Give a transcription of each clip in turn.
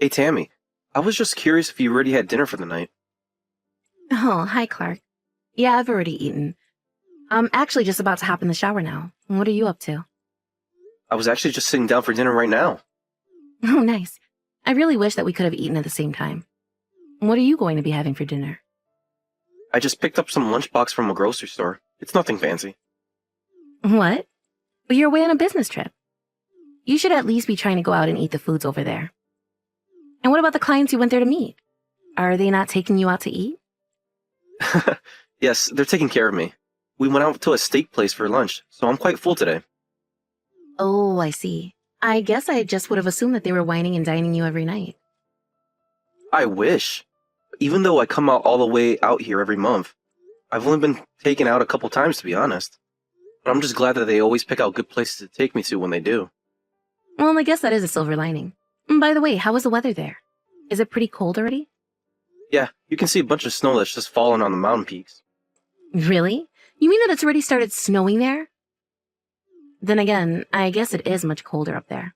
Hey Tammy, I was just curious if you already had dinner for the night. Oh, hi, Clark. Yeah, I've already eaten. I'm actually just about to hop in the shower now. What are you up to? I was actually just sitting down for dinner right now. Oh, nice. I really wish that we could have eaten at the same time. What are you going to be having for dinner? I just picked up some lunchbox from a grocery store. It's nothing fancy. What? But you're away on a business trip. You should at least be trying to go out and eat the foods over there. And what about the clients you went there to meet? Are they not taking you out to eat? Yes, they're taking care of me. We went out to a steak place for lunch, so I'm quite full today. Oh, I see. I guess I just would have assumed that they were wining and dining you every night. I wish. Even though I come out all the way out here every month, I've only been taken out a couple times to be honest. But I'm just glad that they always pick out good places to take me to when they do. Well, I guess that is a silver lining. By the way, how was the weather there? Is it pretty cold already? Yeah, you can see a bunch of snow that's just fallen on the mountain peaks. Really? You mean that it's already started snowing there? Then again, I guess it is much colder up there.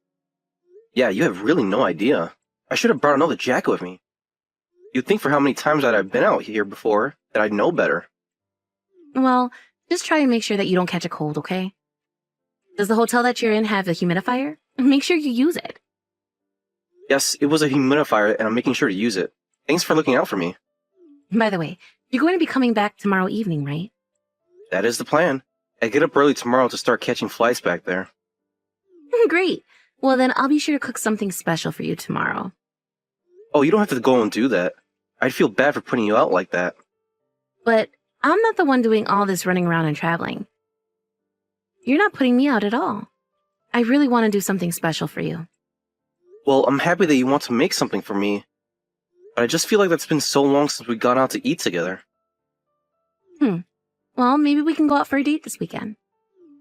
Yeah, you have really no idea. I should have brought another jacket with me. You'd think for how many times that I've been out here before that I'd know better. Well, just try and make sure that you don't catch a cold, okay? Does the hotel that you're in have a humidifier? Make sure you use it. Yes, it was a humidifier and I'm making sure to use it. Thanks for looking out for me. By the way, you're going to be coming back tomorrow evening, right? That is the plan. I get up early tomorrow to start catching flights back there. Great. Well, then I'll be sure to cook something special for you tomorrow. Oh, you don't have to go and do that. I'd feel bad for putting you out like that. But I'm not the one doing all this running around and traveling. You're not putting me out at all. I really want to do something special for you. Well, I'm happy that you want to make something for me, but I just feel like that's been so long since we've gone out to eat together. Well, maybe we can go out for a date this weekend.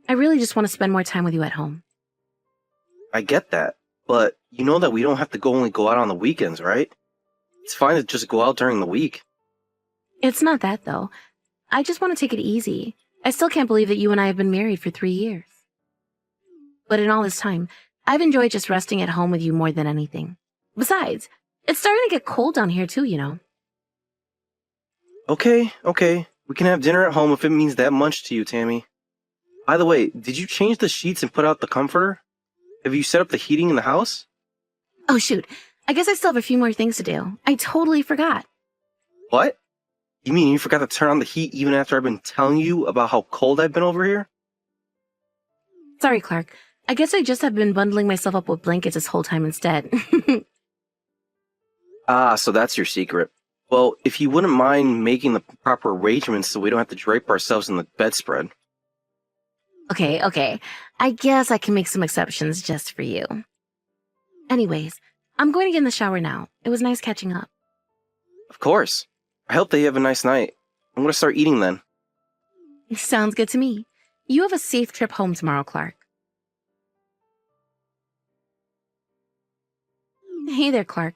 I really just want to spend more time with you at home. I get that, but you know that we don't have to only go out on the weekends, right? It's fine to just go out during the week. It's not that, though. I just want to take it easy. I still can't believe that you and I have been married for 3 years. But in all this time, I've enjoyed just resting at home with you more than anything. Besides, it's starting to get cold down here too, you know. Okay. We can have dinner at home if it means that much to you, Tammy. By the way, did you change the sheets and put out the comforter? Have you set up the heating in the house? Oh shoot, I guess I still have a few more things to do. I totally forgot. What? You mean you forgot to turn on the heat even after I've been telling you about how cold I've been over here? Sorry, Clark. I guess I just have been bundling myself up with blankets this whole time instead. Ah, so that's your secret. Well, if you wouldn't mind making the proper arrangements so we don't have to drape ourselves in the bedspread. Okay. I guess I can make some exceptions just for you. Anyways, I'm going to get in the shower now. It was nice catching up. Of course. I hope that you have a nice night. I'm gonna start eating then. Sounds good to me. You have a safe trip home tomorrow, Clark. Hey there, Clark.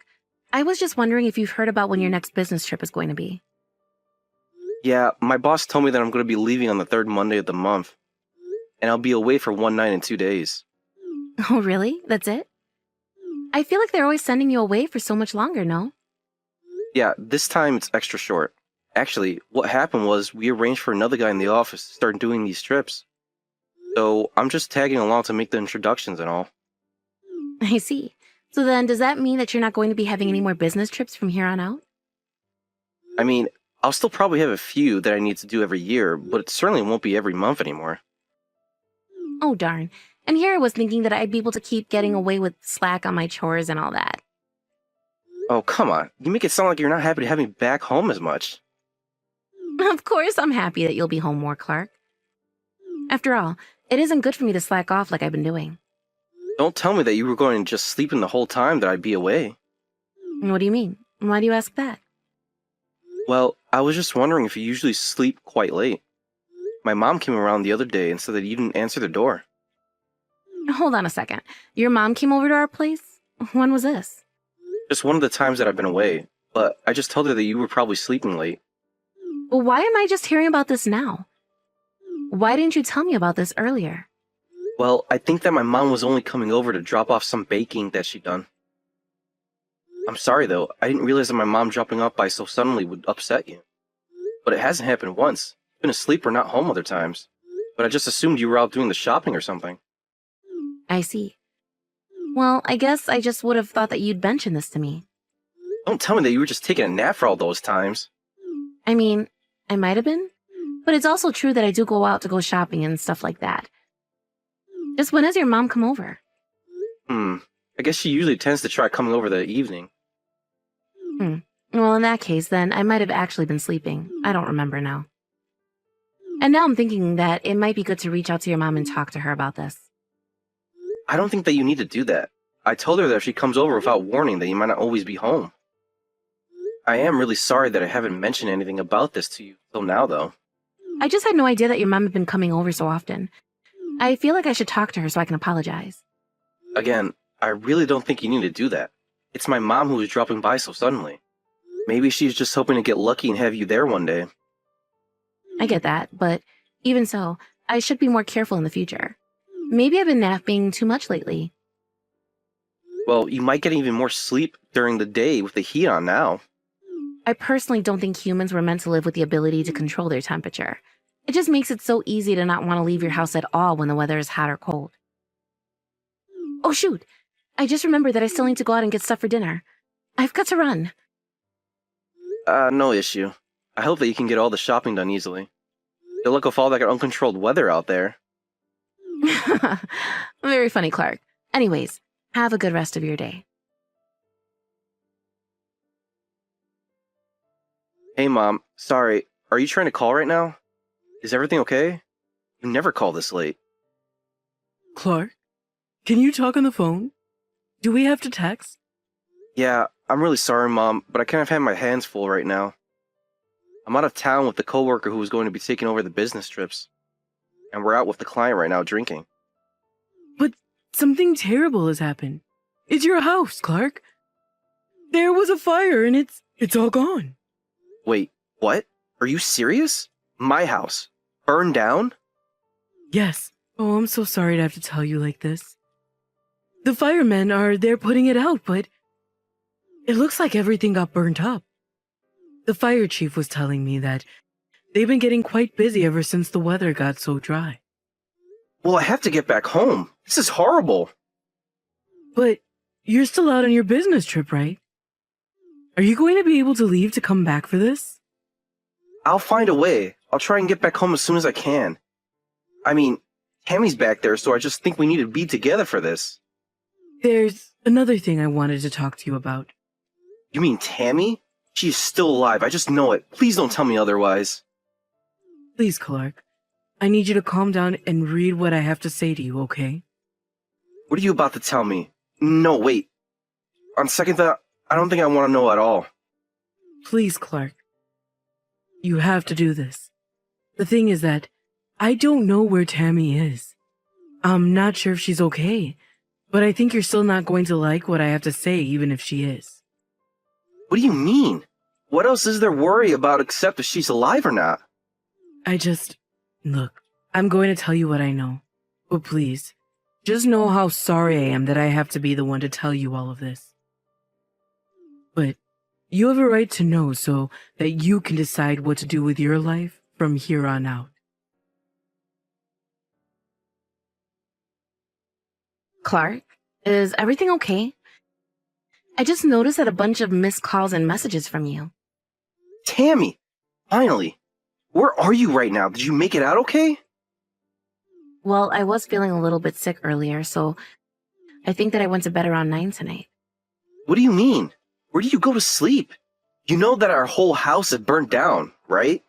I was just wondering if you've heard about when your next business trip is going to be. Yeah, my boss told me that I'm gonna be leaving on the third Monday of the month. And I'll be away for 1 night and 2 days. Oh, really? That's it? I feel like they're always sending you away for so much longer, no? Yeah, this time it's extra short. Actually, what happened was we arranged for another guy in the office to start doing these trips. So I'm just tagging along to make the introductions and all. I see. So then, does that mean that you're not going to be having any more business trips from here on out? I mean, I'll still probably have a few that I need to do every year, but it certainly won't be every month anymore. Oh, darn. And here I was thinking that I'd be able to keep getting away with slack on my chores and all that. Oh, come on. You make it sound like you're not happy to have me back home as much. Of course I'm happy that you'll be home more, Clark. After all, it isn't good for me to slack off like I've been doing. Don't tell me that you were going to just sleep in the whole time that I'd be away. What do you mean? Why do you ask that? Well, I was just wondering if you usually sleep quite late. My mom came around the other day and said that you didn't answer the door. Hold on a second. Your mom came over to our place? When was this? Just one of the times that I've been away, but I just told her that you were probably sleeping late. Well, why am I just hearing about this now? Why didn't you tell me about this earlier? Well, I think that my mom was only coming over to drop off some baking that she'd done. I'm sorry though, I didn't realize that my mom dropping off by so suddenly would upset you. But it hasn't happened once. I've been asleep or not home other times. But I just assumed you were out doing the shopping or something. I see. Well, I guess I just would have thought that you'd mention this to me. Don't tell me that you were just taking a nap for all those times. I mean, I might have been, but it's also true that I do go out to go shopping and stuff like that. Just when has your mom come over? I guess she usually tends to try coming over the evening. Well, in that case, then I might have actually been sleeping. I don't remember now. And now I'm thinking that it might be good to reach out to your mom and talk to her about this. I don't think that you need to do that. I told her that if she comes over without warning that you might not always be home. I am really sorry that I haven't mentioned anything about this to you till now, though. I just had no idea that your mom had been coming over so often. I feel like I should talk to her so I can apologize. Again, I really don't think you need to do that. It's my mom who was dropping by so suddenly. Maybe she's just hoping to get lucky and have you there one day. I get that, but even so, I should be more careful in the future. Maybe I've been napping too much lately. Well, you might get even more sleep during the day with the heat on now. I personally don't think humans were meant to live with the ability to control their temperature. It just makes it so easy to not want to leave your house at all when the weather is hot or cold. Oh shoot! I just remembered that I still need to go out and get stuff for dinner. I've got to run. No issue. I hope that you can get all the shopping done easily. Good luck with all that uncontrolled weather out there. Very funny, Clark. Anyways, have a good rest of your day. Hey Mom, sorry, are you trying to call right now? Is everything okay? You never call this late. Clark, can you talk on the phone? Do we have to text? Yeah, I'm really sorry, Mom, but I kind of have my hands full right now. I'm out of town with the coworker who was going to be taking over the business trips. And we're out with the client right now drinking. But something terrible has happened. It's your house, Clark. There was a fire and it's all gone. Wait, what? Are you serious? My house? Burned down? Yes. Oh, I'm so sorry to have to tell you like this. The firemen are there putting it out, but it looks like everything got burnt up. The fire chief was telling me that they've been getting quite busy ever since the weather got so dry. Well, I have to get back home. This is horrible. But you're still out on your business trip, right? Are you going to be able to leave to come back for this? I'll find a way. I'll try and get back home as soon as I can. I mean, Tammy's back there, so I just think we need to be together for this. There's another thing I wanted to talk to you about. You mean Tammy? She is still alive. I just know it. Please don't tell me otherwise. Please, Clark. I need you to calm down and read what I have to say to you, okay? What are you about to tell me? No, wait. On second thought, I don't think I want to know at all. Please, Clark. You have to do this. The thing is that I don't know where Tammy is. I'm not sure if she's okay, but I think you're still not going to like what I have to say even if she is. What do you mean? What else is there worry about except if she's alive or not? Look, I'm going to tell you what I know. But please, just know how sorry I am that I have to be the one to tell you all of this. But you have a right to know so that you can decide what to do with your life from here on out. Clark, is everything okay? I just noticed that a bunch of missed calls and messages from you. Tammy! Finally! Where are you right now? Did you make it out okay? Well, I was feeling a little bit sick earlier, so I think that I went to bed around 9 tonight. What do you mean? Where did you go to sleep? You know that our whole house had burnt down, right?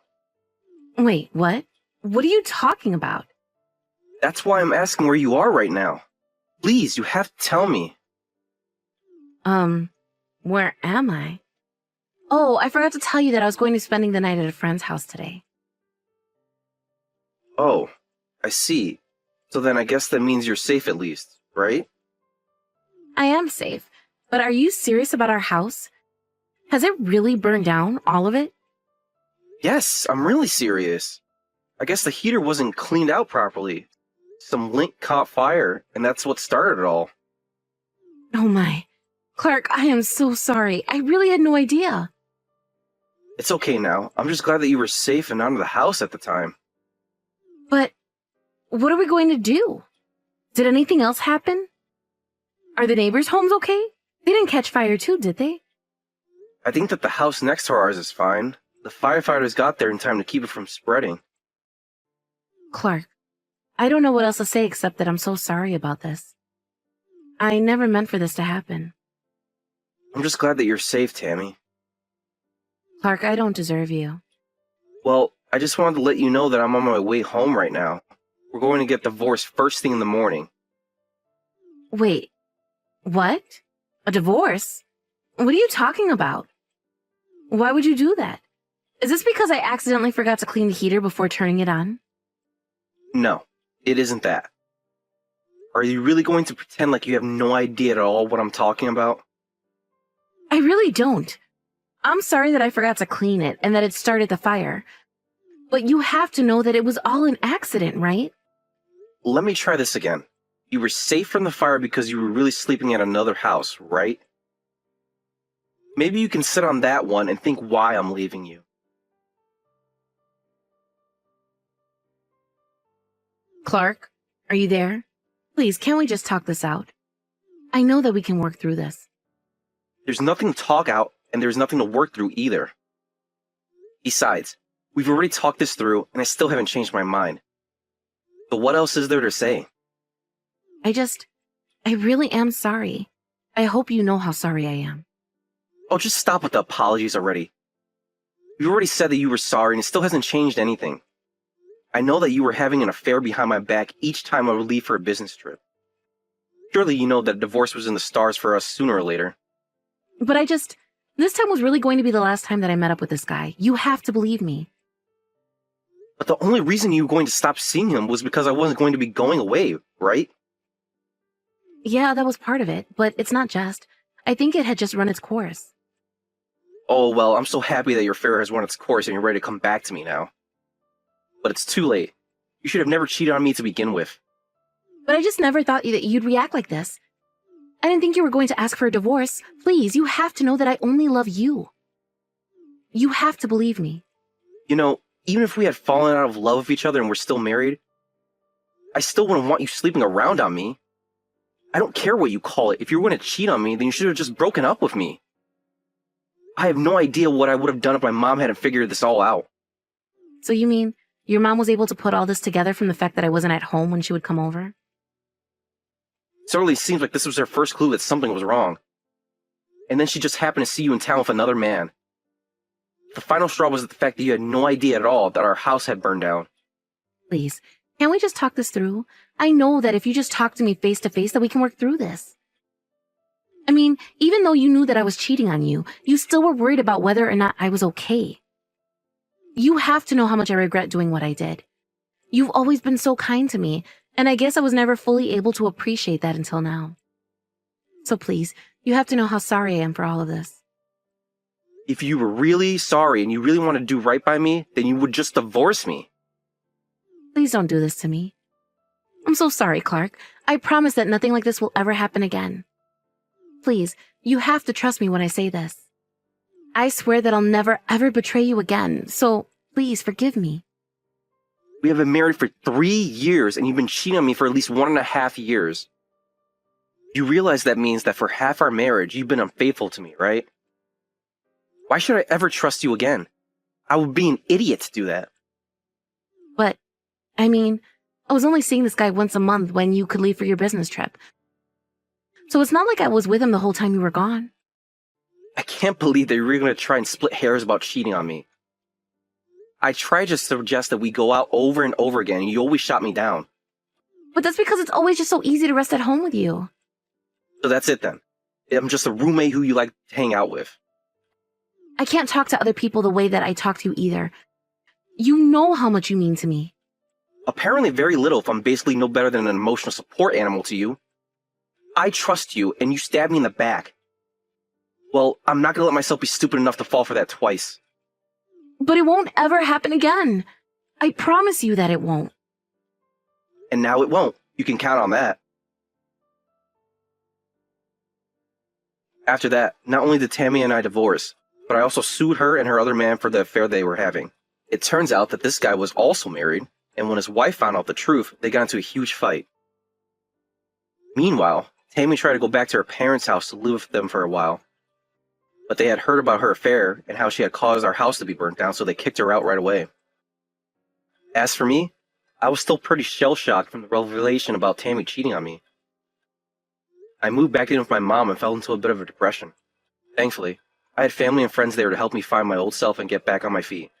Wait, what? What are you talking about? That's why I'm asking where you are right now. Please, you have to tell me. Where am I? Oh, I forgot to tell you that I was going to be spending the night at a friend's house today. Oh, I see. So then I guess that means you're safe at least, right? I am safe, but are you serious about our house? Has it really burned down, all of it? Yes, I'm really serious. I guess the heater wasn't cleaned out properly. Some link caught fire, and that's what started it all. Oh my. Clark, I am so sorry. I really had no idea. It's okay now. I'm just glad that you were safe and out of the house at the time. But what are we going to do? Did anything else happen? Are the neighbors' homes okay? They didn't catch fire too, did they? I think that the house next to ours is fine. The firefighters got there in time to keep it from spreading. Clark, I don't know what else to say except that I'm so sorry about this. I never meant for this to happen. I'm just glad that you're safe, Tammy. Clark, I don't deserve you. Well, I just wanted to let you know that I'm on my way home right now. We're going to get divorced first thing in the morning. Wait, what? A divorce? What are you talking about? Why would you do that? Is this because I accidentally forgot to clean the heater before turning it on? No, it isn't that. Are you really going to pretend like you have no idea at all what I'm talking about? I really don't. I'm sorry that I forgot to clean it and that it started the fire. But you have to know that it was all an accident, right? Let me try this again. You were safe from the fire because you were really sleeping at another house, right? Maybe you can sit on that one and think why I'm leaving you. Clark, are you there? Please, can't we just talk this out? I know that we can work through this. There's nothing to talk out, and there's nothing to work through either. Besides, we've already talked this through, and I still haven't changed my mind. But what else is there to say? I really am sorry. I hope you know how sorry I am. Oh, just stop with the apologies already. You already said that you were sorry, and it still hasn't changed anything. I know that you were having an affair behind my back each time I would leave for a business trip. Surely you know that divorce was in the stars for us sooner or later. But this time was really going to be the last time that I met up with this guy. You have to believe me. But the only reason you were going to stop seeing him was because I wasn't going to be going away, right? Yeah, that was part of it, but it's not just. I think it had just run its course. Oh, well, I'm so happy that your affair has run its course and you're ready to come back to me now. But it's too late. You should have never cheated on me to begin with. But I just never thought that you'd react like this. I didn't think you were going to ask for a divorce. Please, you have to know that I only love you. You have to believe me. You know, even if we had fallen out of love with each other and we're still married, I still wouldn't want you sleeping around on me. I don't care what you call it. If you were going to cheat on me, then you should have just broken up with me. I have no idea what I would have done if my mom hadn't figured this all out. So you mean your mom was able to put all this together from the fact that I wasn't at home when she would come over? It certainly seems like this was her first clue that something was wrong. And then she just happened to see you in town with another man. The final straw was the fact that you had no idea at all that our house had burned down. Please, can't we just talk this through? I know that if you just talk to me face to face that we can work through this. I mean, even though you knew that I was cheating on you, you still were worried about whether or not I was okay. You have to know how much I regret doing what I did. You've always been so kind to me, and I guess I was never fully able to appreciate that until now. So please, you have to know how sorry I am for all of this. If you were really sorry and you really wanted to do right by me, then you would just divorce me. Please don't do this to me. I'm so sorry, Clark. I promise that nothing like this will ever happen again. Please, you have to trust me when I say this. I swear that I'll never ever betray you again, so please forgive me. We have been married for 3 years and you've been cheating on me for at least 1.5 years. You realize that means that for half our marriage, you've been unfaithful to me, right? Why should I ever trust you again? I would be an idiot to do that. But, I mean, I was only seeing this guy once a month when you could leave for your business trip. So it's not like I was with him the whole time you were gone. I can't believe that you're really going to try and split hairs about cheating on me. I tried to suggest that we go out over and over again, and you always shot me down. But that's because it's always just so easy to rest at home with you. So that's it then. I'm just a roommate who you like to hang out with. I can't talk to other people the way that I talk to you either. You know how much you mean to me. Apparently very little if I'm basically no better than an emotional support animal to you. I trust you, and you stab me in the back. Well, I'm not going to let myself be stupid enough to fall for that twice. But it won't ever happen again. I promise you that it won't. And now it won't. You can count on that. After that, not only did Tammy and I divorce, but I also sued her and her other man for the affair they were having. It turns out that this guy was also married, and when his wife found out the truth, they got into a huge fight. Meanwhile, Tammy tried to go back to her parents' house to live with them for a while, but they had heard about her affair and how she had caused our house to be burnt down, so they kicked her out right away. As for me, I was still pretty shell-shocked from the revelation about Tammy cheating on me. I moved back in with my mom and fell into a bit of a depression. Thankfully, I had family and friends there to help me find my old self and get back on my feet.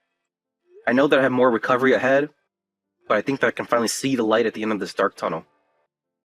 I know that I have more recovery ahead, but I think that I can finally see the light at the end of this dark tunnel.